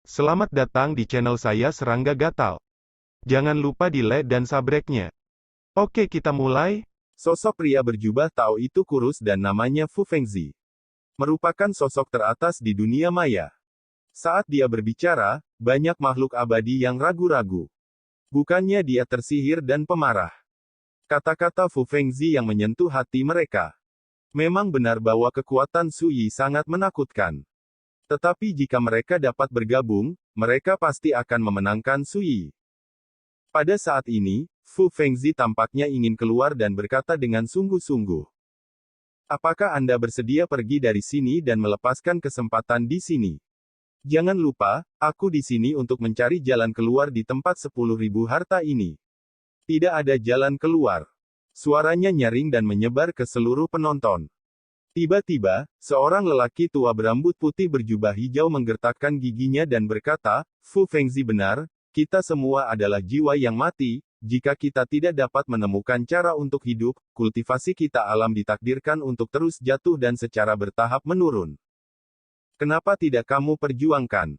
Selamat datang di channel saya Serangga Gatal. Jangan lupa di like dan subscribe-nya. Oke, kita mulai. Sosok pria berjubah Tao itu kurus dan namanya Fu Fengzi. Merupakan sosok teratas di dunia maya. Saat dia berbicara, banyak makhluk abadi yang ragu-ragu. Bukannya dia tersihir dan pemarah. Kata-kata Fu Fengzi yang menyentuh hati mereka. Memang benar bahwa kekuatan Sui sangat menakutkan. Tetapi jika mereka dapat bergabung, mereka pasti akan memenangkan Sui. Pada saat ini, Fu Fengzi tampaknya ingin keluar dan berkata dengan sungguh-sungguh. Apakah Anda bersedia pergi dari sini dan melepaskan kesempatan di sini? Jangan lupa, aku di sini untuk mencari jalan keluar di tempat 10.000 harta ini. Tidak ada jalan keluar. Suaranya nyaring dan menyebar ke seluruh penonton. Tiba-tiba, seorang lelaki tua berambut putih berjubah hijau menggertakkan giginya dan berkata, Fu Fengzi benar, kita semua adalah jiwa yang mati, jika kita tidak dapat menemukan cara untuk hidup, kultivasi kita alam ditakdirkan untuk terus jatuh dan secara bertahap menurun. Kenapa tidak kamu perjuangkan?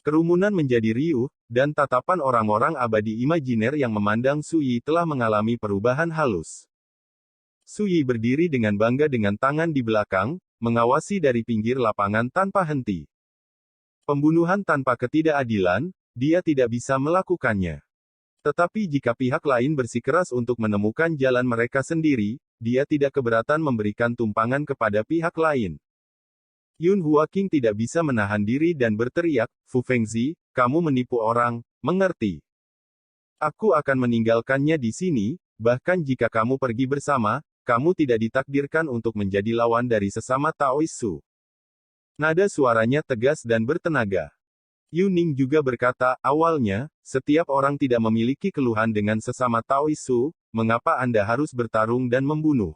Kerumunan menjadi riuh, dan tatapan orang-orang abadi imajiner yang memandang Sui telah mengalami perubahan halus. Sui berdiri dengan bangga dengan tangan di belakang, mengawasi dari pinggir lapangan tanpa henti. Pembunuhan tanpa ketidakadilan, dia tidak bisa melakukannya. Tetapi jika pihak lain bersikeras untuk menemukan jalan mereka sendiri, dia tidak keberatan memberikan tumpangan kepada pihak lain. Yun Huaking tidak bisa menahan diri dan berteriak, Fu Fengzi, kamu menipu orang, mengerti? Aku akan meninggalkannya di sini, bahkan jika kamu pergi bersama, kamu tidak ditakdirkan untuk menjadi lawan dari sesama Taoisu. Nada suaranya tegas dan bertenaga. Yuning juga berkata, awalnya, setiap orang tidak memiliki keluhan dengan sesama Taoisu, mengapa Anda harus bertarung dan membunuh?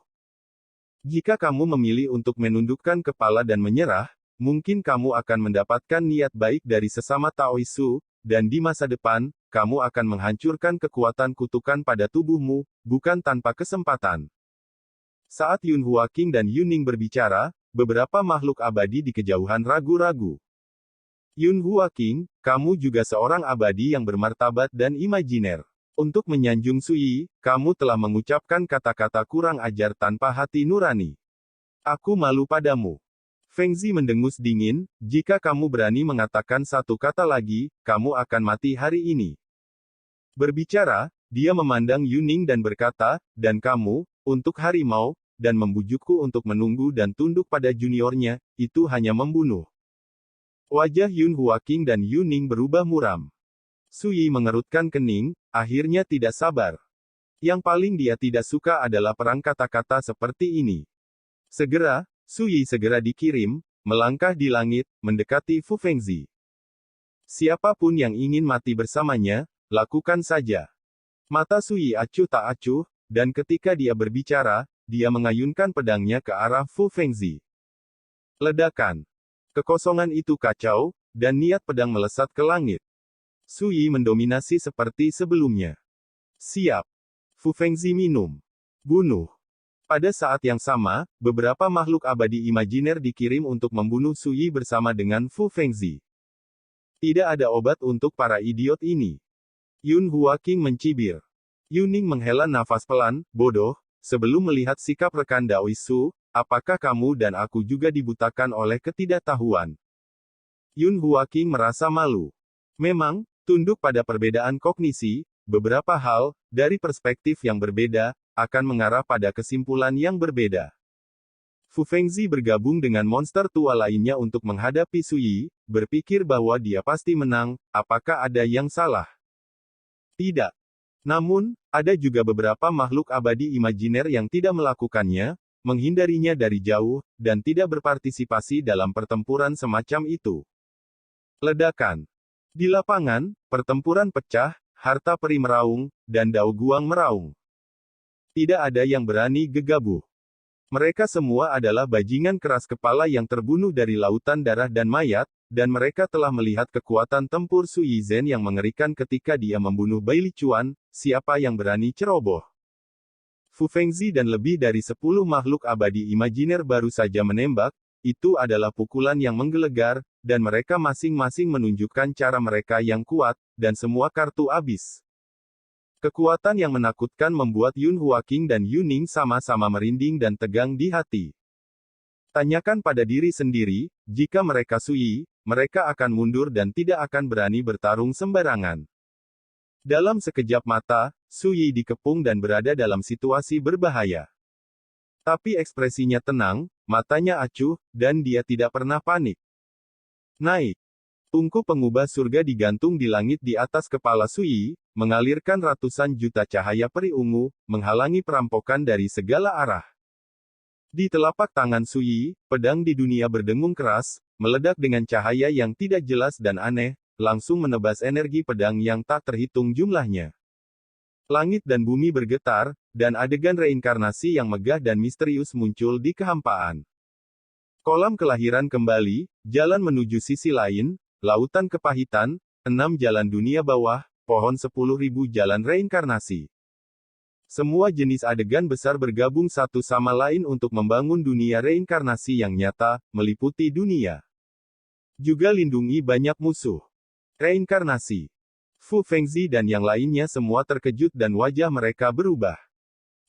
Jika kamu memilih untuk menundukkan kepala dan menyerah, mungkin kamu akan mendapatkan niat baik dari sesama Taoisu, dan di masa depan, kamu akan menghancurkan kekuatan kutukan pada tubuhmu, bukan tanpa kesempatan. Saat Yun Huaking dan Yuning berbicara, beberapa makhluk abadi di kejauhan ragu-ragu. Yun Huaking, kamu juga seorang abadi yang bermartabat dan imajiner. Untuk menyanjung Sui, kamu telah mengucapkan kata-kata kurang ajar tanpa hati nurani. Aku malu padamu. Fengzi mendengus dingin, jika kamu berani mengatakan satu kata lagi, kamu akan mati hari ini. Berbicara, dia memandang Yuning dan berkata, dan kamu, untuk harimau, dan membujukku untuk menunggu dan tunduk pada juniornya, itu hanya membunuh. Wajah Yun Huaking dan Yuning berubah muram. Sui mengerutkan kening, akhirnya tidak sabar. Yang paling dia tidak suka adalah perang kata-kata seperti ini. Segera, Sui segera dikirim, melangkah di langit, mendekati Fu Fengzi. Siapapun yang ingin mati bersamanya, lakukan saja. Mata Sui acuh tak acuh, dan ketika dia berbicara, dia mengayunkan pedangnya ke arah Fu Fengzi. Ledakan. Kekosongan itu kacau, dan niat pedang melesat ke langit. Sui mendominasi seperti sebelumnya. Siap. Fu Fengzi minum. Bunuh. Pada saat yang sama, beberapa makhluk abadi imajiner dikirim untuk membunuh Sui bersama dengan Fu Fengzi. Tidak ada obat untuk para idiot ini. Yun Huaking mencibir. Yuning menghela nafas pelan, bodoh, sebelum melihat sikap rekan Daoisu, apakah kamu dan aku juga dibutakan oleh ketidaktahuan? Yun Huaking merasa malu. Memang, tunduk pada perbedaan kognisi, beberapa hal, dari perspektif yang berbeda, akan mengarah pada kesimpulan yang berbeda. Fu Fengzi bergabung dengan monster tua lainnya untuk menghadapi Sui, berpikir bahwa dia pasti menang, apakah ada yang salah? Tidak. Namun, ada juga beberapa makhluk abadi imajiner yang tidak melakukannya, menghindarinya dari jauh, dan tidak berpartisipasi dalam pertempuran semacam itu. Ledakan. Di lapangan, pertempuran pecah, harta peri meraung, dan Dao Guang meraung. Tidak ada yang berani gegabah. Mereka semua adalah bajingan keras kepala yang terbunuh dari lautan darah dan mayat, dan mereka telah melihat kekuatan tempur Sui Zhen yang mengerikan ketika dia membunuh Bai Lichuan, siapa yang berani ceroboh. Fu Fengzi dan lebih dari 10 makhluk abadi imajiner baru saja menembak, itu adalah pukulan yang menggelegar, dan mereka masing-masing menunjukkan cara mereka yang kuat, dan semua kartu habis. Kekuatan yang menakutkan membuat Yun Huaking dan Yuning sama-sama merinding dan tegang di hati. Tanyakan pada diri sendiri, jika mereka Sui, mereka akan mundur dan tidak akan berani bertarung sembarangan. Dalam sekejap mata, Sui dikepung dan berada dalam situasi berbahaya. Tapi ekspresinya tenang, matanya acuh, dan dia tidak pernah panik. Naik. Tungku pengubah surga digantung di langit di atas kepala Sui, mengalirkan ratusan juta cahaya peri ungu, menghalangi perampokan dari segala arah. Di telapak tangan Sui, pedang di dunia berdengung keras, meledak dengan cahaya yang tidak jelas dan aneh, langsung menebas energi pedang yang tak terhitung jumlahnya. Langit dan bumi bergetar, dan adegan reinkarnasi yang megah dan misterius muncul di kehampaan. Kolam kelahiran kembali, jalan menuju sisi lain, lautan kepahitan, 6 jalan dunia bawah, pohon 10.000 jalan reinkarnasi. Semua jenis adegan besar bergabung satu sama lain untuk membangun dunia reinkarnasi yang nyata, meliputi dunia. Juga lindungi banyak musuh. Reinkarnasi. Fu Fengzi dan yang lainnya semua terkejut dan wajah mereka berubah.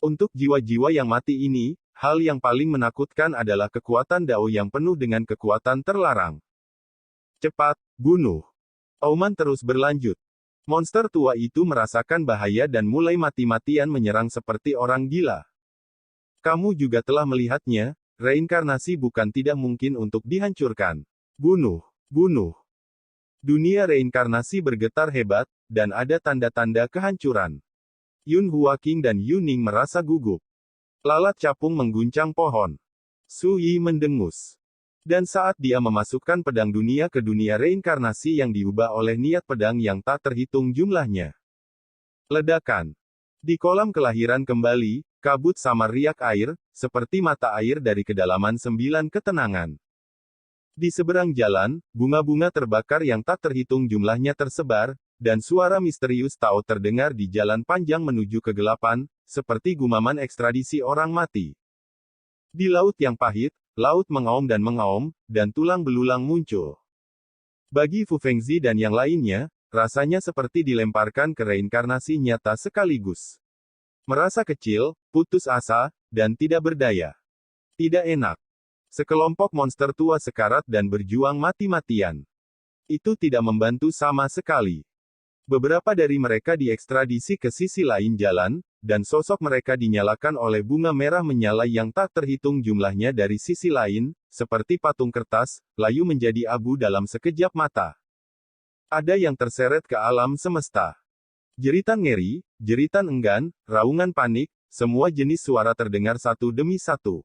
Untuk jiwa-jiwa yang mati ini, hal yang paling menakutkan adalah kekuatan Dao yang penuh dengan kekuatan terlarang. Cepat, bunuh. Auman terus berlanjut. Monster tua itu merasakan bahaya dan mulai mati-matian menyerang seperti orang gila. Kamu juga telah melihatnya, reinkarnasi bukan tidak mungkin untuk dihancurkan. Bunuh, bunuh. Dunia reinkarnasi bergetar hebat, dan ada tanda-tanda kehancuran. Yun Huaking dan Yuning merasa gugup. Lalat capung mengguncang pohon. Su Yi mendengus. Dan saat dia memasukkan pedang dunia ke dunia reinkarnasi yang diubah oleh niat pedang yang tak terhitung jumlahnya. Ledakan. Di kolam kelahiran kembali, kabut samar riak air, seperti mata air dari kedalaman 9 ketenangan. Di seberang jalan, bunga-bunga terbakar yang tak terhitung jumlahnya tersebar, dan suara misterius Tao terdengar di jalan panjang menuju kegelapan, seperti gumaman ekstradisi orang mati. Di laut yang pahit, laut mengaum, dan tulang belulang muncul. Bagi Fu Fengzi dan yang lainnya, rasanya seperti dilemparkan ke reinkarnasi nyata sekaligus. Merasa kecil, putus asa, dan tidak berdaya. Tidak enak. Sekelompok monster tua sekarat dan berjuang mati-matian. Itu tidak membantu sama sekali. Beberapa dari mereka diekstradisi ke sisi lain jalan, dan sosok mereka dinyalakan oleh bunga merah menyala yang tak terhitung jumlahnya dari sisi lain, seperti patung kertas, layu menjadi abu dalam sekejap mata. Ada yang terseret ke alam semesta. Jeritan ngeri, jeritan enggan, raungan panik, semua jenis suara terdengar satu demi satu.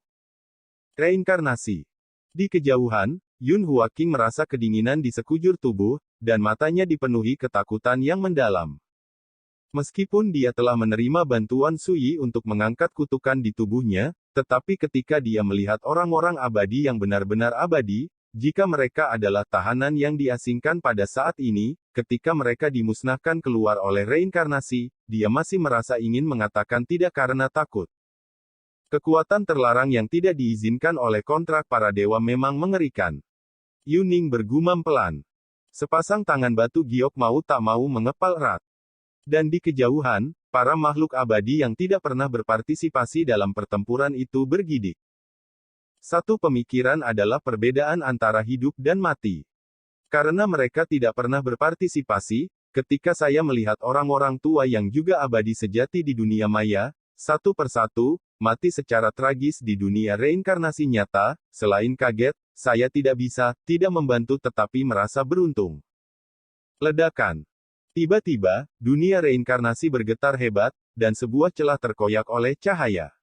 Reinkarnasi. Di kejauhan, Yun Huaking merasa kedinginan di sekujur tubuh, dan matanya dipenuhi ketakutan yang mendalam. Meskipun dia telah menerima bantuan Su Yi untuk mengangkat kutukan di tubuhnya, tetapi ketika dia melihat orang-orang abadi yang benar-benar abadi, jika mereka adalah tahanan yang diasingkan pada saat ini, ketika mereka dimusnahkan keluar oleh reinkarnasi, dia masih merasa ingin mengatakan tidak karena takut. Kekuatan terlarang yang tidak diizinkan oleh kontrak para dewa memang mengerikan. Yuning bergumam pelan. Sepasang tangan batu giok mau tak mau mengepal erat. Dan di kejauhan, para makhluk abadi yang tidak pernah berpartisipasi dalam pertempuran itu bergidik. Satu pemikiran adalah perbedaan antara hidup dan mati. Karena mereka tidak pernah berpartisipasi, ketika saya melihat orang-orang tua yang juga abadi sejati di dunia maya, satu persatu, mati secara tragis di dunia reinkarnasi nyata, selain kaget, saya tidak membantu tetapi merasa beruntung. Ledakan. Tiba-tiba, dunia reinkarnasi bergetar hebat, dan sebuah celah terkoyak oleh cahaya.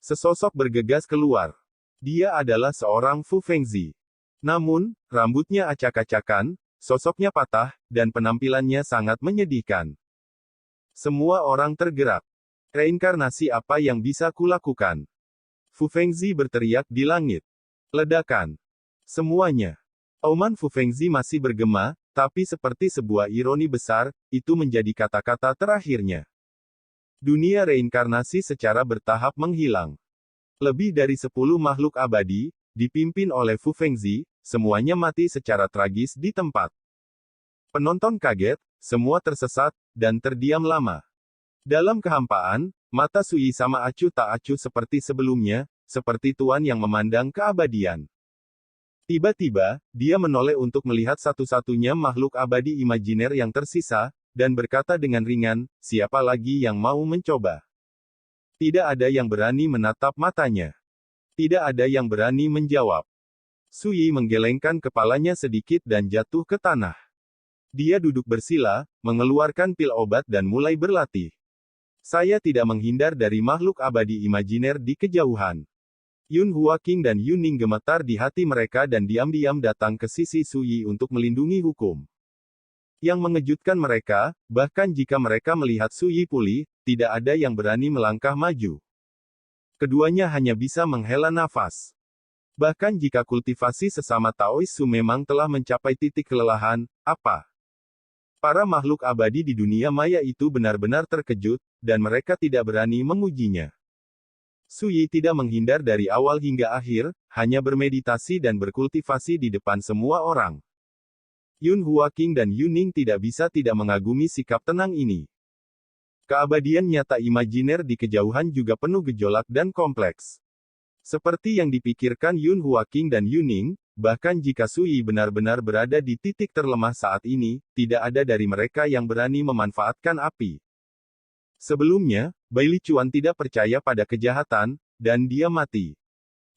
Sesosok bergegas keluar. Dia adalah seorang Fu Fengzi. Namun, rambutnya acak-acakan, sosoknya patah, dan penampilannya sangat menyedihkan. Semua orang tergerak. Reinkarnasi apa yang bisa kulakukan? Fu Fengzi berteriak di langit. Ledakan. Semuanya. Auman Fu Fengzi masih bergema, tapi seperti sebuah ironi besar, itu menjadi kata-kata terakhirnya. Dunia reinkarnasi secara bertahap menghilang. Lebih dari 10 makhluk abadi, dipimpin oleh Fu Fengzi, semuanya mati secara tragis di tempat. Penonton kaget, semua tersesat, dan terdiam lama. Dalam kehampaan, mata Sui sama acuh tak acuh seperti sebelumnya, seperti tuan yang memandang keabadian. Tiba-tiba, dia menoleh untuk melihat satu-satunya makhluk abadi imajiner yang tersisa, dan berkata dengan ringan, siapa lagi yang mau mencoba? Tidak ada yang berani menatap matanya. Tidak ada yang berani menjawab. Sui menggelengkan kepalanya sedikit dan jatuh ke tanah. Dia duduk bersila, mengeluarkan pil obat dan mulai berlatih. Saya tidak menghindar dari makhluk abadi imajiner di kejauhan. Yun Huaking dan Yuning gemetar di hati mereka dan diam-diam datang ke sisi Sui untuk melindungi hukum. Yang mengejutkan mereka, bahkan jika mereka melihat Sui pulih, tidak ada yang berani melangkah maju. Keduanya hanya bisa menghela nafas. Bahkan jika kultivasi sesama Taois Su memang telah mencapai titik kelelahan, apa? Para makhluk abadi di dunia maya itu benar-benar terkejut, dan mereka tidak berani mengujinya. Sui tidak menghindar dari awal hingga akhir, hanya bermeditasi dan berkultivasi di depan semua orang. Yun Huaking dan Yuning tidak bisa tidak mengagumi sikap tenang ini. Keabadian nyata imajiner di kejauhan juga penuh gejolak dan kompleks. Seperti yang dipikirkan Yun Huaking dan Yuning, bahkan jika Sui benar-benar berada di titik terlemah saat ini, tidak ada dari mereka yang berani memanfaatkan api. Sebelumnya, Bai Lichuan tidak percaya pada kejahatan, dan dia mati.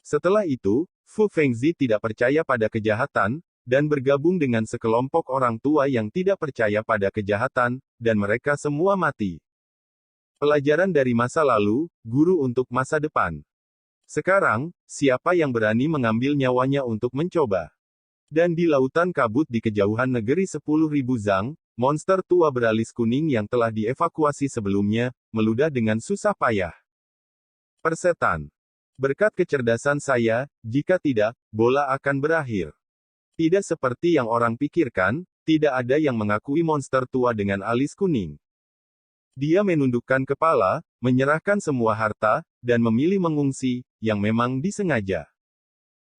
Setelah itu, Fu Fengzi tidak percaya pada kejahatan, dan bergabung dengan sekelompok orang tua yang tidak percaya pada kejahatan, dan mereka semua mati. Pelajaran dari masa lalu, guru untuk masa depan. Sekarang, siapa yang berani mengambil nyawanya untuk mencoba? Dan di lautan kabut di kejauhan negeri 10.000 zang, monster tua beralis kuning yang telah dievakuasi sebelumnya, meludah dengan susah payah. Persetan. Berkat kecerdasan saya, jika tidak, bola akan berakhir. Tidak seperti yang orang pikirkan, tidak ada yang mengakui monster tua dengan alis kuning. Dia menundukkan kepala, menyerahkan semua harta, dan memilih mengungsi, yang memang disengaja.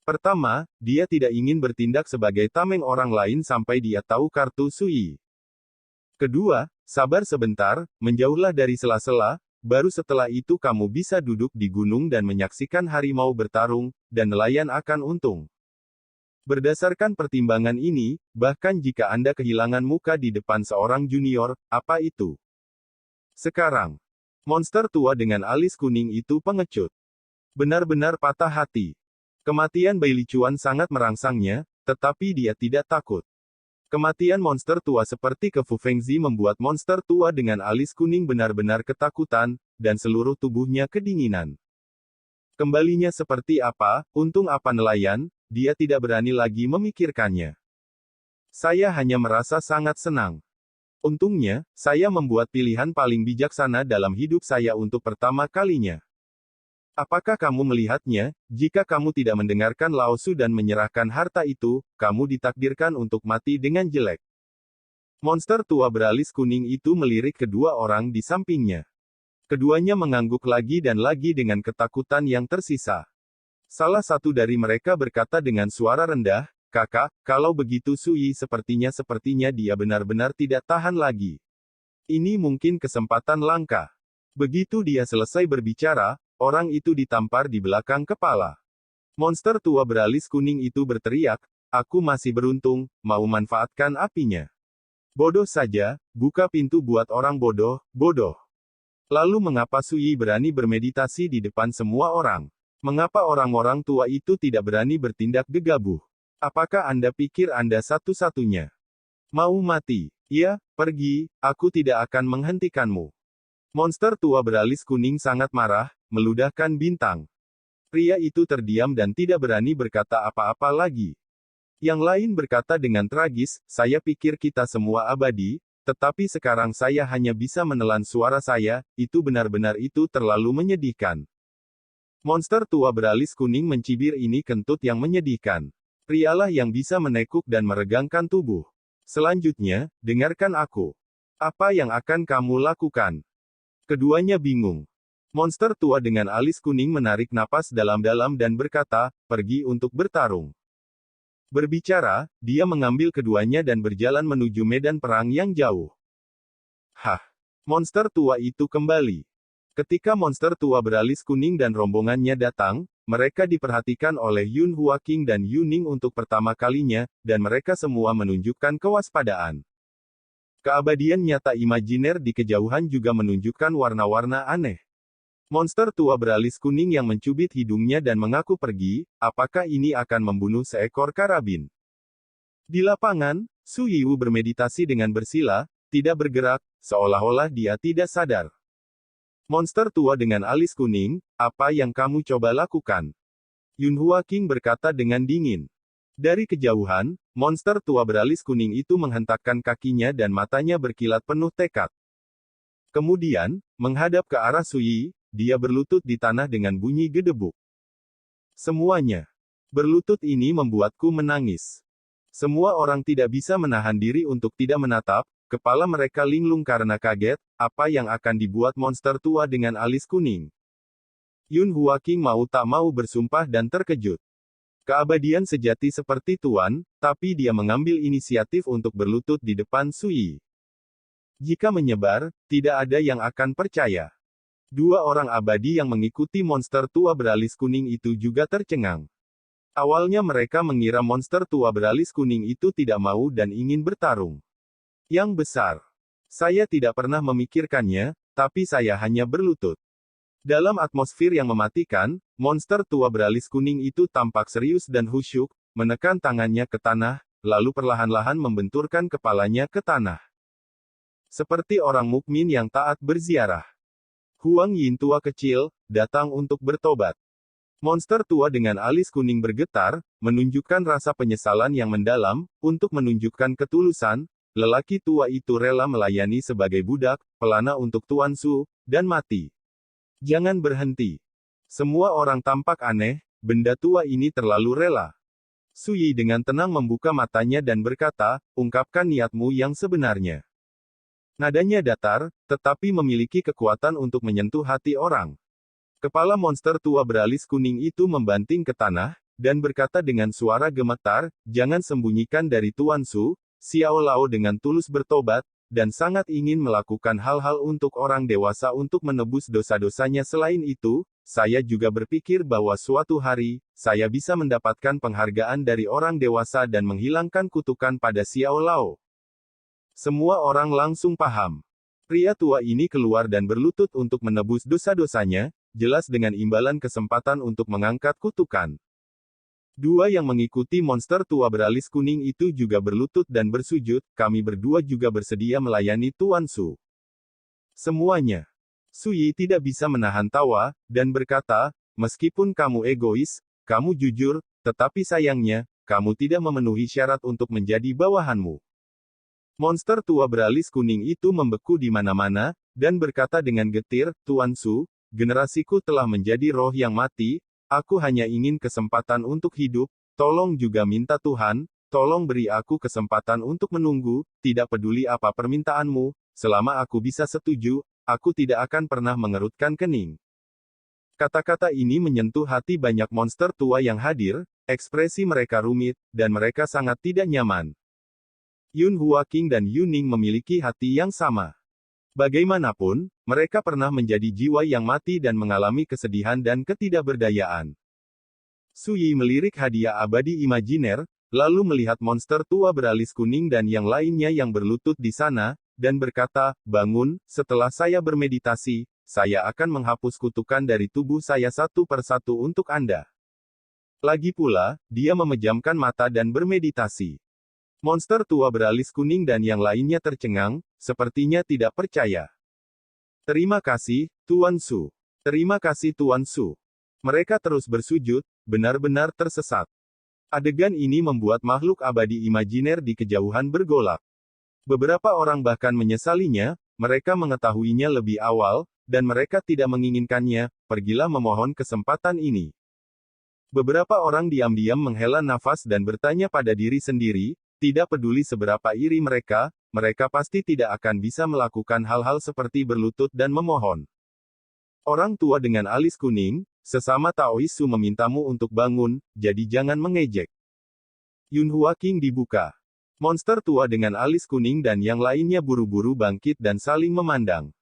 Pertama, dia tidak ingin bertindak sebagai tameng orang lain sampai dia tahu kartu Sui. Kedua, sabar sebentar, menjauhlah dari sela-sela, baru setelah itu kamu bisa duduk di gunung dan menyaksikan harimau bertarung, dan nelayan akan untung. Berdasarkan pertimbangan ini, bahkan jika Anda kehilangan muka di depan seorang junior, apa itu? Sekarang, monster tua dengan alis kuning itu pengecut. Benar-benar patah hati. Kematian Bai Lichuan sangat merangsangnya, tetapi dia tidak takut. Kematian monster tua seperti ke Fu Fengzi membuat monster tua dengan alis kuning benar-benar ketakutan, dan seluruh tubuhnya kedinginan. Kembalinya seperti apa, untung apa nelayan, dia tidak berani lagi memikirkannya. Saya hanya merasa sangat senang. Untungnya, saya membuat pilihan paling bijaksana dalam hidup saya untuk pertama kalinya. Apakah kamu melihatnya? Jika kamu tidak mendengarkan Lao Su dan menyerahkan harta itu, kamu ditakdirkan untuk mati dengan jelek. Monster tua beralis kuning itu melirik kedua orang di sampingnya. Keduanya mengangguk lagi dan lagi dengan ketakutan yang tersisa. Salah satu dari mereka berkata dengan suara rendah, "Kakak, kalau begitu Sui sepertinya dia benar-benar tidak tahan lagi. Ini mungkin kesempatan langka." Begitu dia selesai berbicara, orang itu ditampar di belakang kepala. Monster tua beralis kuning itu berteriak, "Aku masih beruntung, mau manfaatkan apinya." Bodoh saja, buka pintu buat orang bodoh, bodoh. Lalu mengapa Sui berani bermeditasi di depan semua orang? Mengapa orang-orang tua itu tidak berani bertindak gegabah? Apakah Anda pikir Anda satu-satunya? Mau mati? Ya, pergi, aku tidak akan menghentikanmu. Monster tua beralis kuning sangat marah, meludahkan bintang. Pria itu terdiam dan tidak berani berkata apa-apa lagi. Yang lain berkata dengan tragis, "Saya pikir kita semua abadi, tetapi sekarang saya hanya bisa menelan suara saya, itu benar-benar itu terlalu menyedihkan." Monster tua beralis kuning mencibir, "Ini kentut yang menyedihkan. Prialah yang bisa menekuk dan meregangkan tubuh. Selanjutnya, dengarkan aku. Apa yang akan kamu lakukan?" Keduanya bingung. Monster tua dengan alis kuning menarik napas dalam-dalam dan berkata, pergi untuk bertarung. Berbicara, dia mengambil keduanya dan berjalan menuju medan perang yang jauh. Hah! Monster tua itu kembali. Ketika monster tua beralis kuning dan rombongannya datang, mereka diperhatikan oleh Yun Huaking dan Yuning untuk pertama kalinya, dan mereka semua menunjukkan kewaspadaan. Keabadian nyata imajiner di kejauhan juga menunjukkan warna-warna aneh. Monster tua beralis kuning yang mencubit hidungnya dan mengaku pergi, apakah ini akan membunuh seekor karabin? Di lapangan, Su Yiwu bermeditasi dengan bersila, tidak bergerak, seolah-olah dia tidak sadar. Monster tua dengan alis kuning, apa yang kamu coba lakukan? Yun Huaking berkata dengan dingin. Dari kejauhan, monster tua beralis kuning itu menghentakkan kakinya dan matanya berkilat penuh tekad. Kemudian, menghadap ke arah Su Yi, dia berlutut di tanah dengan bunyi gedebuk. Semuanya. Berlutut ini membuatku menangis. Semua orang tidak bisa menahan diri untuk tidak menatap, kepala mereka linglung karena kaget, apa yang akan dibuat monster tua dengan alis kuning. Yun Huaking mau tak mau bersumpah dan terkejut. Keabadian sejati seperti Tuan, tapi dia mengambil inisiatif untuk berlutut di depan Su Yi. Jika menyebar, tidak ada yang akan percaya. Dua orang abadi yang mengikuti monster tua beralis kuning itu juga tercengang. Awalnya mereka mengira monster tua beralis kuning itu tidak mau dan ingin bertarung. Yang besar. Saya tidak pernah memikirkannya, tapi saya hanya berlutut. Dalam atmosfer yang mematikan, monster tua beralis kuning itu tampak serius dan khusyuk, menekan tangannya ke tanah, lalu perlahan-lahan membenturkan kepalanya ke tanah. Seperti orang mukmin yang taat berziarah. Huang Yin tua kecil, datang untuk bertobat. Monster tua dengan alis kuning bergetar, menunjukkan rasa penyesalan yang mendalam, untuk menunjukkan ketulusan, lelaki tua itu rela melayani sebagai budak, pelana untuk Tuan Su, dan mati. Jangan berhenti. Semua orang tampak aneh, benda tua ini terlalu rela. Su Yi dengan tenang membuka matanya dan berkata, ungkapkan niatmu yang sebenarnya. Nadanya datar, tetapi memiliki kekuatan untuk menyentuh hati orang. Kepala monster tua beralis kuning itu membanting ke tanah, dan berkata dengan suara gemetar, jangan sembunyikan dari Tuan Su, Xiao Lao dengan tulus bertobat, dan sangat ingin melakukan hal-hal untuk orang dewasa untuk menebus dosa-dosanya. Selain itu, saya juga berpikir bahwa suatu hari, saya bisa mendapatkan penghargaan dari orang dewasa dan menghilangkan kutukan pada Xiao Lao. Semua orang langsung paham. Pria tua ini keluar dan berlutut untuk menebus dosa-dosanya, jelas dengan imbalan kesempatan untuk mengangkat kutukan. Dua yang mengikuti monster tua beralis kuning itu juga berlutut dan bersujud, kami berdua juga bersedia melayani Tuan Su. Semuanya. Su Yi tidak bisa menahan tawa, dan berkata, meskipun kamu egois, kamu jujur, tetapi sayangnya, kamu tidak memenuhi syarat untuk menjadi bawahanmu. Monster tua beralis kuning itu membeku di mana-mana, dan berkata dengan getir, Tuan Su, generasiku telah menjadi roh yang mati, aku hanya ingin kesempatan untuk hidup, tolong juga minta Tuhan, tolong beri aku kesempatan untuk menunggu, tidak peduli apa permintaanmu, selama aku bisa setuju, aku tidak akan pernah mengerutkan kening. Kata-kata ini menyentuh hati banyak monster tua yang hadir, ekspresi mereka rumit, dan mereka sangat tidak nyaman. Yun Huaking dan Yuning memiliki hati yang sama. Bagaimanapun, mereka pernah menjadi jiwa yang mati dan mengalami kesedihan dan ketidakberdayaan. Su Yi melirik hadiah abadi imajiner, lalu melihat monster tua beralis kuning dan yang lainnya yang berlutut di sana, dan berkata, bangun, setelah saya bermeditasi, saya akan menghapus kutukan dari tubuh saya satu persatu untuk Anda. Lagi pula, dia memejamkan mata dan bermeditasi. Monster tua beralis kuning dan yang lainnya tercengang, sepertinya tidak percaya. Terima kasih, Tuan Su. Terima kasih Tuan Su. Mereka terus bersujud, benar-benar tersesat. Adegan ini membuat makhluk abadi imajiner di kejauhan bergolak. Beberapa orang bahkan menyesalinya, mereka mengetahuinya lebih awal, dan mereka tidak menginginkannya, pergilah memohon kesempatan ini. Beberapa orang diam-diam menghela nafas dan bertanya pada diri sendiri, tidak peduli seberapa iri mereka, mereka pasti tidak akan bisa melakukan hal-hal seperti berlutut dan memohon. Orang tua dengan alis kuning, sesama Taois Su memintamu untuk bangun, jadi jangan mengejek. Yunhua King dibuka. Monster tua dengan alis kuning dan yang lainnya buru-buru bangkit dan saling memandang.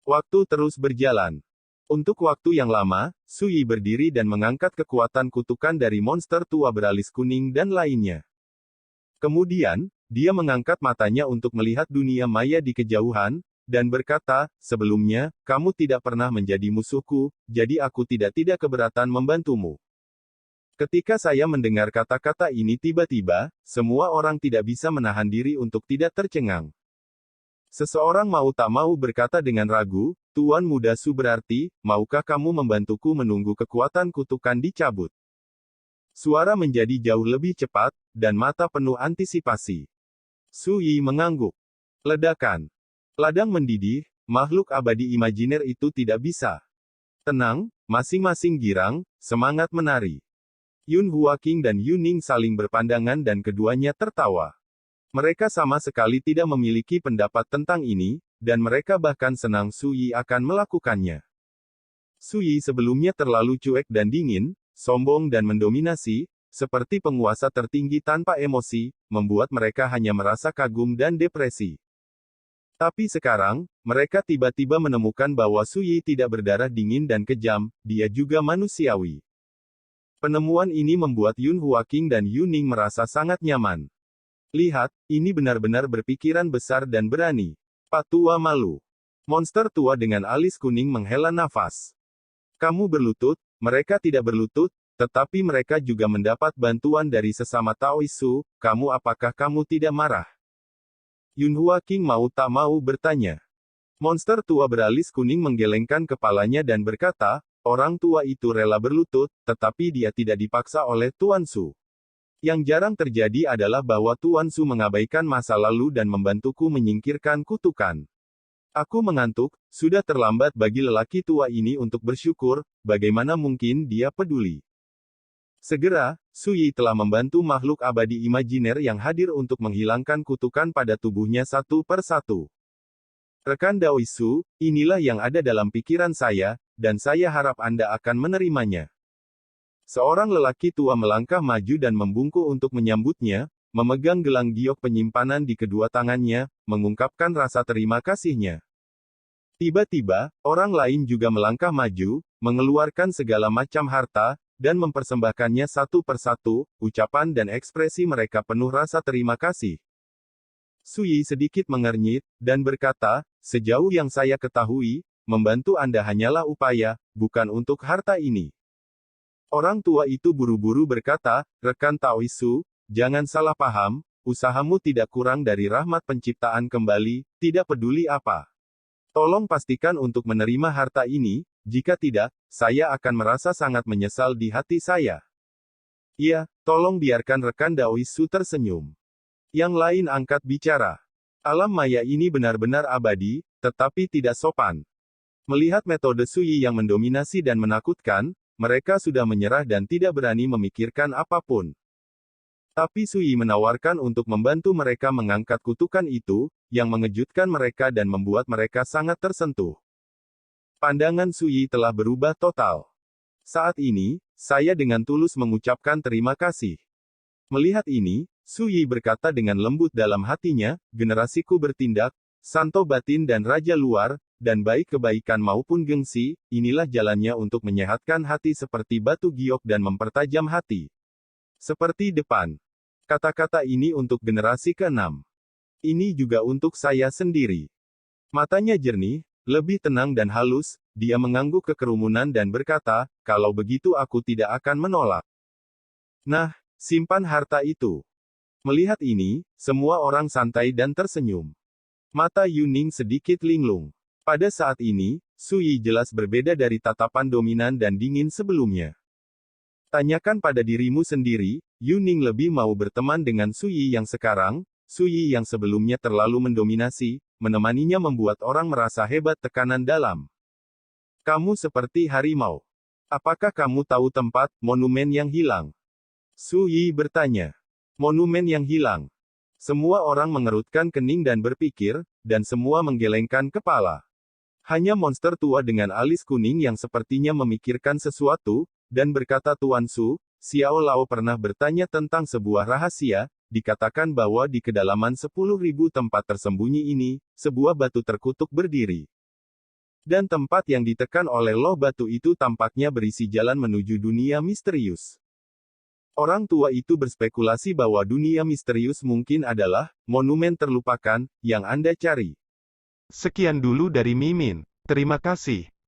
Waktu terus berjalan. Untuk waktu yang lama, Su Yi berdiri dan mengangkat kekuatan kutukan dari monster tua beralis kuning dan lainnya. Kemudian, dia mengangkat matanya untuk melihat dunia maya di kejauhan, dan berkata, sebelumnya, kamu tidak pernah menjadi musuhku, jadi aku tidak keberatan membantumu. Ketika saya mendengar kata-kata ini tiba-tiba, semua orang tidak bisa menahan diri untuk tidak tercengang. Seseorang mau tak mau berkata dengan ragu, Tuan Muda Su berarti, maukah kamu membantuku menunggu kekuatan kutukan dicabut? Suara menjadi jauh lebih cepat, dan mata penuh antisipasi. Su Yi mengangguk. Ledakan. Ladang mendidih, makhluk abadi imajiner itu tidak bisa. Tenang, masing-masing girang, semangat menari. Yunhua King dan Yuning saling berpandangan dan keduanya tertawa. Mereka sama sekali tidak memiliki pendapat tentang ini, dan mereka bahkan senang Su Yi akan melakukannya. Su Yi sebelumnya terlalu cuek dan dingin, sombong dan mendominasi, seperti penguasa tertinggi tanpa emosi, membuat mereka hanya merasa kagum dan depresi. Tapi sekarang, mereka tiba-tiba menemukan bahwa Su Yi tidak berdarah dingin dan kejam, dia juga manusiawi. Penemuan ini membuat Yunhua King dan Yuning merasa sangat nyaman. Lihat, ini benar-benar berpikiran besar dan berani. Pak tua malu. Monster tua dengan alis kuning menghela nafas. Kamu berlutut, mereka tidak berlutut, tetapi mereka juga mendapat bantuan dari sesama Taois Su, apakah kamu tidak marah? Yunhua King mau tak mau bertanya. Monster tua beralis kuning menggelengkan kepalanya dan berkata, orang tua itu rela berlutut, tetapi dia tidak dipaksa oleh Tuan Su. Yang jarang terjadi adalah bahwa Tuan Su mengabaikan masa lalu dan membantuku menyingkirkan kutukan. Aku mengantuk, sudah terlambat bagi lelaki tua ini untuk bersyukur, bagaimana mungkin dia peduli. Segera, Su Yi telah membantu makhluk abadi imajiner yang hadir untuk menghilangkan kutukan pada tubuhnya satu per satu. Rekan Daois Su, inilah yang ada dalam pikiran saya, dan saya harap Anda akan menerimanya. Seorang lelaki tua melangkah maju dan membungkuk untuk menyambutnya, memegang gelang giok penyimpanan di kedua tangannya, mengungkapkan rasa terima kasihnya. Tiba-tiba, orang lain juga melangkah maju, mengeluarkan segala macam harta, dan mempersembahkannya satu persatu, ucapan dan ekspresi mereka penuh rasa terima kasih. Su Yi sedikit mengernyit, dan berkata, sejauh yang saya ketahui, membantu Anda hanyalah upaya, bukan untuk harta ini. Orang tua itu buru-buru berkata, rekan Taois Su, jangan salah paham, usahamu tidak kurang dari rahmat penciptaan kembali, tidak peduli apa. Tolong pastikan untuk menerima harta ini, jika tidak, saya akan merasa sangat menyesal di hati saya. Iya, tolong biarkan rekan Daois Su tersenyum. Yang lain angkat bicara. Alam maya ini benar-benar abadi, tetapi tidak sopan. Melihat metode Su Yi yang mendominasi dan menakutkan, mereka sudah menyerah dan tidak berani memikirkan apapun. Tapi Su Yi menawarkan untuk membantu mereka mengangkat kutukan itu, yang mengejutkan mereka dan membuat mereka sangat tersentuh. Pandangan Su Yi telah berubah total. Saat ini, saya dengan tulus mengucapkan terima kasih. Melihat ini, Su Yi berkata dengan lembut dalam hatinya, generasiku bertindak, santo batin dan raja luar, dan baik kebaikan maupun gengsi, inilah jalannya untuk menyehatkan hati seperti batu giok dan mempertajam hati. Seperti depan. Kata-kata ini untuk generasi ke-6. Ini juga untuk saya sendiri. Matanya jernih, lebih tenang dan halus, dia mengangguk ke kerumunan dan berkata, kalau begitu aku tidak akan menolak. Nah, simpan harta itu. Melihat ini, semua orang santai dan tersenyum. Mata Yuning sedikit linglung. Pada saat ini, Su Yi jelas berbeda dari tatapan dominan dan dingin sebelumnya. Tanyakan pada dirimu sendiri, Yuning lebih mau berteman dengan Su Yi yang sekarang, Su Yi yang sebelumnya terlalu mendominasi, menemaninya membuat orang merasa hebat tekanan dalam. Kamu seperti harimau. Apakah kamu tahu tempat, monumen yang hilang? Su Yi bertanya. Monumen yang hilang. Semua orang mengerutkan kening dan berpikir, dan semua menggelengkan kepala. Hanya monster tua dengan alis kuning yang sepertinya memikirkan sesuatu, dan berkata Tuan Su, Xiao Lao pernah bertanya tentang sebuah rahasia, dikatakan bahwa di kedalaman 10.000 tempat tersembunyi ini, sebuah batu terkutuk berdiri. Dan tempat yang ditekan oleh loh batu itu tampaknya berisi jalan menuju dunia misterius. Orang tua itu berspekulasi bahwa dunia misterius mungkin adalah monumen terlupakan yang Anda cari. Sekian dulu dari Mimin. Terima kasih.